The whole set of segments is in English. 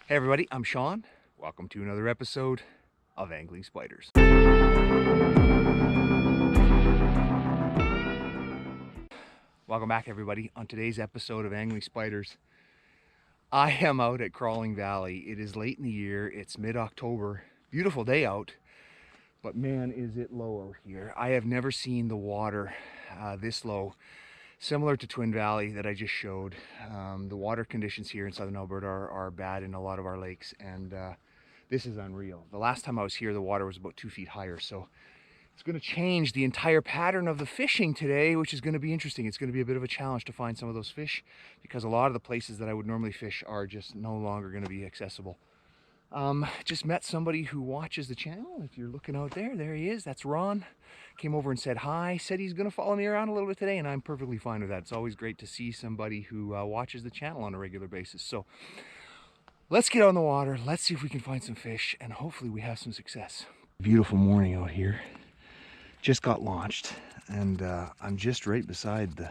Hey everybody, I'm Sean. Welcome to another episode of Angling Spiders. Welcome back everybody. On today's episode of Angling Spiders, I am out at Crawling Valley. It is late in the year, it's mid-October. Beautiful day out, but man is it low out here. I have never seen the water this low. Similar to Twin Valley that I just showed. The water conditions here in southern Alberta are bad in a lot of our lakes, and this is unreal. The last time I was here, the water was about 2 feet higher, so it's going to change the entire pattern of the fishing today, which is going to be interesting. It's going to be a bit of a challenge to find some of those fish because a lot of the places that I would normally fish are just no longer going to be accessible. Just met somebody who watches the channel. If you're looking out there, there he is. That's Ron. Came over and said hi. Said he's going to follow me around a little bit today, and I'm perfectly fine with that. It's always great to see somebody who watches the channel on a regular basis. So let's get on the water. Let's see if we can find some fish, and hopefully we have some success. Beautiful morning out here. Just got launched, and I'm just right beside the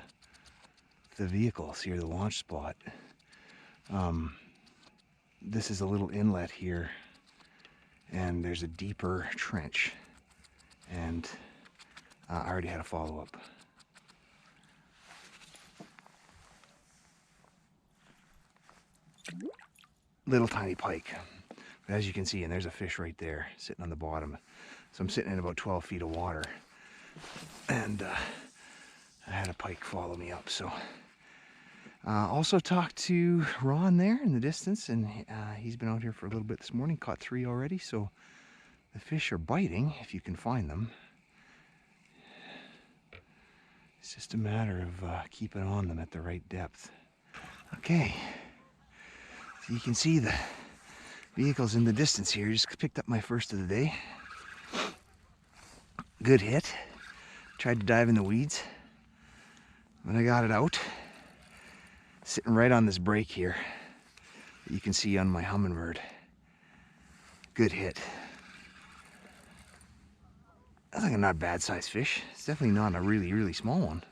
vehicles here, the launch spot. This is a little inlet here, and there's a deeper trench, and I already had a follow-up. Little tiny pike, but as you can see, and there's a fish right there sitting on the bottom. So I'm sitting in about 12 feet of water, and I had a pike follow me up. So also talked to Ron there in the distance, and he's been out here for a little bit this morning, caught 3 already, so the fish are biting if you can find them. It's just a matter of keeping on them at the right depth. Okay, so you can see the vehicles in the distance here. Just picked up my first of the day. Good hit. Tried to dive in the weeds, but I got it out. Sitting right on this break here that you can see on my hummingbird. Good hit. That's like a not bad sized fish. It's definitely not a really, really small one.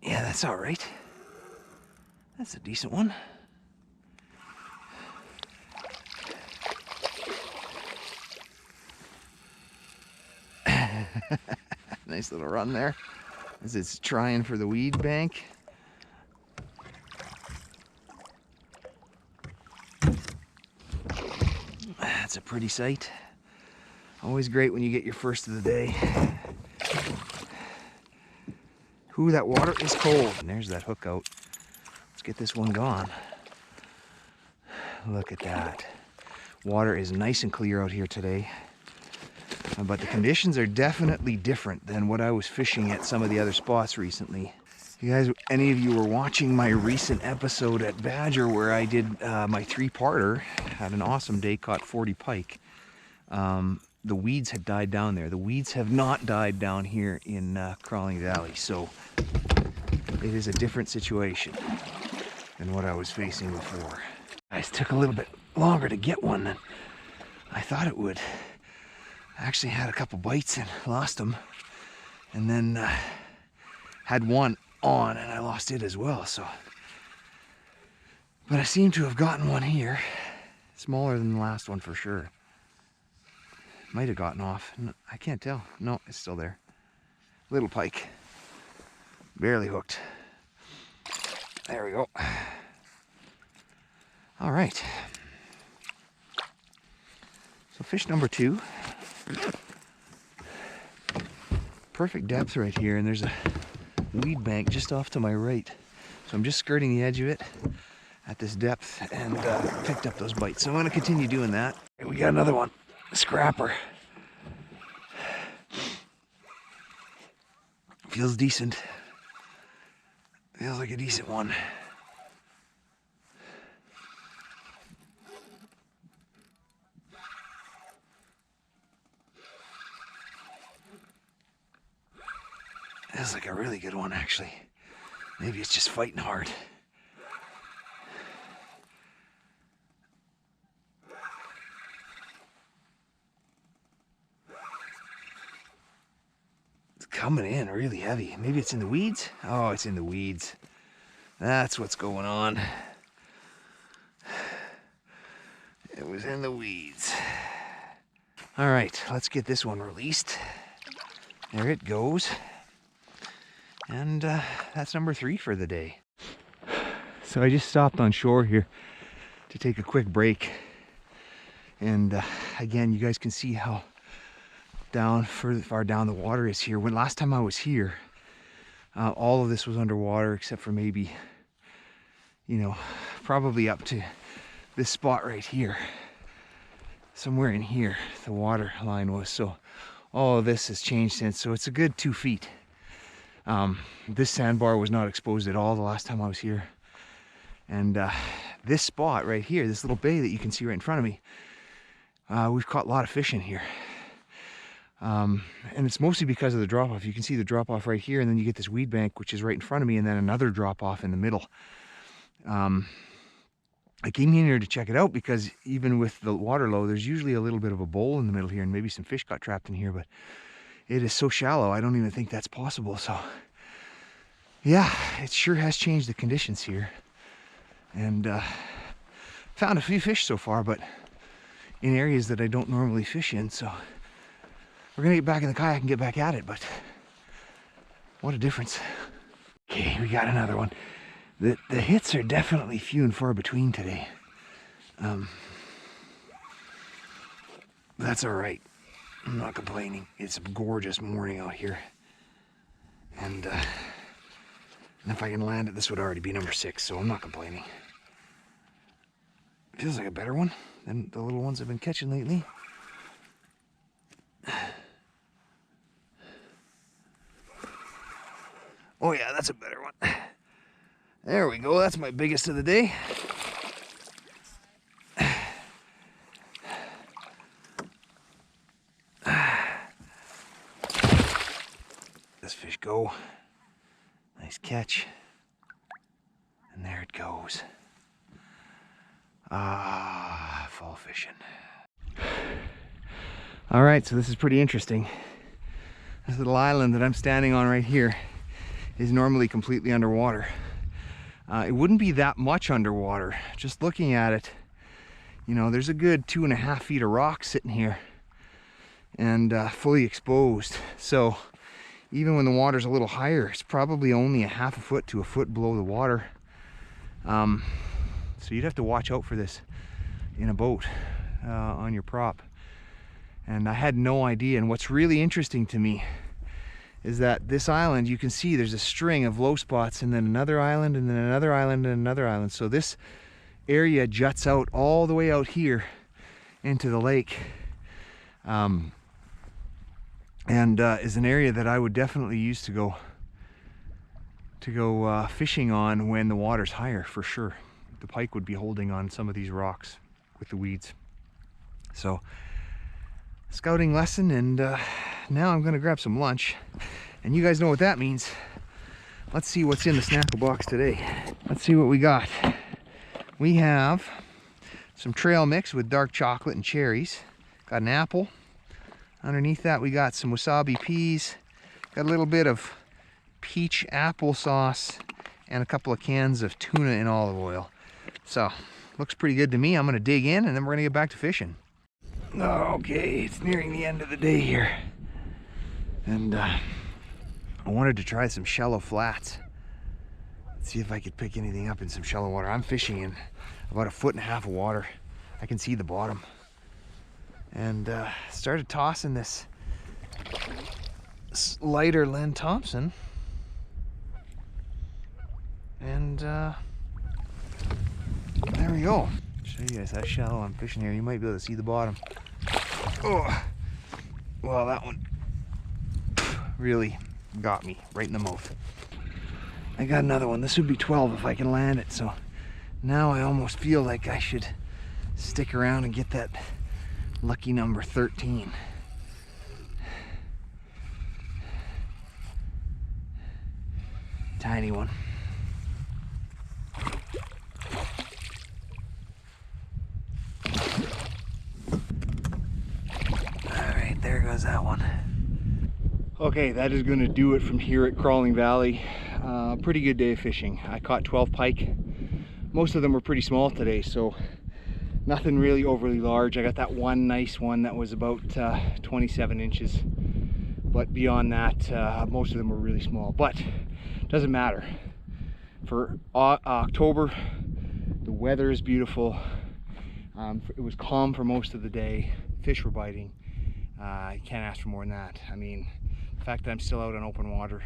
Yeah, that's all right. That's a decent one. Nice little run there as it's trying for the weed bank. That's a pretty sight. Always great when you get your first of the day. Ooh, that water is cold. And there's that hook out. Let's get this one gone. Look at that. Water is nice and clear out here today. But the conditions are definitely different than what I was fishing at some of the other spots recently. You guys, any of you were watching my recent episode at Badger where I did my 3-parter, had an awesome day, caught 40 pike. The weeds had died down there. The weeds have not died down here in Crawling Valley, so it is a different situation than what I was facing before. It took a little bit longer to get one than I thought it would. I actually had a couple bites and lost them, and then had one on and I lost it as well. So, but I seem to have gotten one here, smaller than the last one for sure. Might have gotten off. No, I can't tell. No, it's still there. Little pike, barely hooked. There we go. All right. So fish number 2. Perfect depth right here, and there's a weed bank just off to my right. So I'm just skirting the edge of it at this depth, and picked up those bites. So I'm going to continue doing that. We got another one, a scrapper. Feels decent. Feels like a decent one. This is like a really good one, actually. Maybe it's just fighting hard. coming in really heavy. Maybe it's in the weeds? Oh, it's in the weeds. That's what's going on. It was in the weeds. All right, let's get this one released. There it goes. And that's number 3 for the day. So I just stopped on shore here to take a quick break. And again, you guys can see how far down the water is here. When last time I was here, all of this was underwater except for maybe, you know, probably up to this spot right here. Somewhere in here, the water line was. So all of this has changed since. So it's a good 2 feet. This sandbar was not exposed at all the last time I was here. And this spot right here, this little bay that you can see right in front of me, we've caught a lot of fish in here. And it's mostly because of the drop-off. You can see the drop-off right here, and then you get this weed bank, which is right in front of me, and then another drop-off in the middle. I came in here to check it out because even with the water low, there's usually a little bit of a bowl in the middle here, and maybe some fish got trapped in here, but it is so shallow, I don't even think that's possible. So yeah, it sure has changed the conditions here. And found a few fish so far, but in areas that I don't normally fish in. So we're gonna get back in the kayak and get back at it, but what a difference. Okay, we got another one. The hits are definitely few and far between today. That's all right. I'm not complaining. It's a gorgeous morning out here. And if I can land it, this would already be number 6, so I'm not complaining. Feels like a better one than the little ones I've been catching lately. Oh yeah, that's a better one. There we go, that's my biggest of the day. This fish go. Nice catch. And there it goes. Ah, fall fishing. All right, so this is pretty interesting. This little island that I'm standing on right here is normally completely underwater. It wouldn't be that much underwater. Just looking at it, you know, there's a good 2.5 feet of rock sitting here and fully exposed. So even when the water's a little higher, it's probably only a 1/2 foot to a foot below the water. So you'd have to watch out for this in a boat on your prop. And I had no idea. And what's really interesting to me is that this island, you can see there's a string of low spots, and then another island, and then another island, and another island. So this area juts out all the way out here into the lake, and is an area that I would definitely use to go fishing on when the water's higher, for sure. The pike would be holding on some of these rocks with the weeds. So scouting lesson, and now I'm gonna grab some lunch, and you guys know what that means. Let's see what's in the snackle box today. Let's see what we got. We have some trail mix with dark chocolate and cherries. Got an apple. Underneath that we got some wasabi peas. Got a little bit of peach applesauce and a couple of cans of tuna in olive oil. So looks pretty good to me. I'm gonna dig in and then we're gonna get back to fishing. Okay, it's nearing the end of the day here, and I wanted to try some shallow flats. Let's see if I could pick anything up in some shallow water. I'm fishing in about 1.5 feet of water. I can see the bottom, and started tossing this lighter Len Thompson, and there we go. Show you guys how shallow I'm fishing here. You might be able to see the bottom. Oh, well, that one really got me right in the mouth. I got another one. This would be 12 if I can land it. So now I almost feel like I should stick around and get that lucky number 13. Tiny one. There goes that one. Okay, that is going to do it from here at Crawling Valley. Pretty good day of fishing. I caught 12 pike. Most of them were pretty small today, so nothing really overly large. I got that one nice one that was about 27 inches. But beyond that, most of them were really small. But doesn't matter. For October, the weather is beautiful. It was calm for most of the day. Fish were biting. I can't ask for more than that. I mean, the fact that I'm still out on open water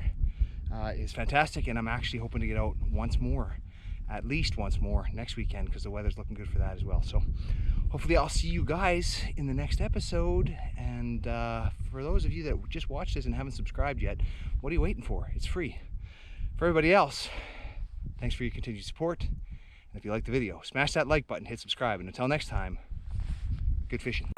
is fantastic, and I'm actually hoping to get out once more, at least once more next weekend, because the weather's looking good for that as well. So hopefully I'll see you guys in the next episode. And for those of you that just watched this and haven't subscribed yet, what are you waiting for? It's free. For everybody else, thanks for your continued support. And if you like the video, smash that like button, hit subscribe, and until next time, good fishing.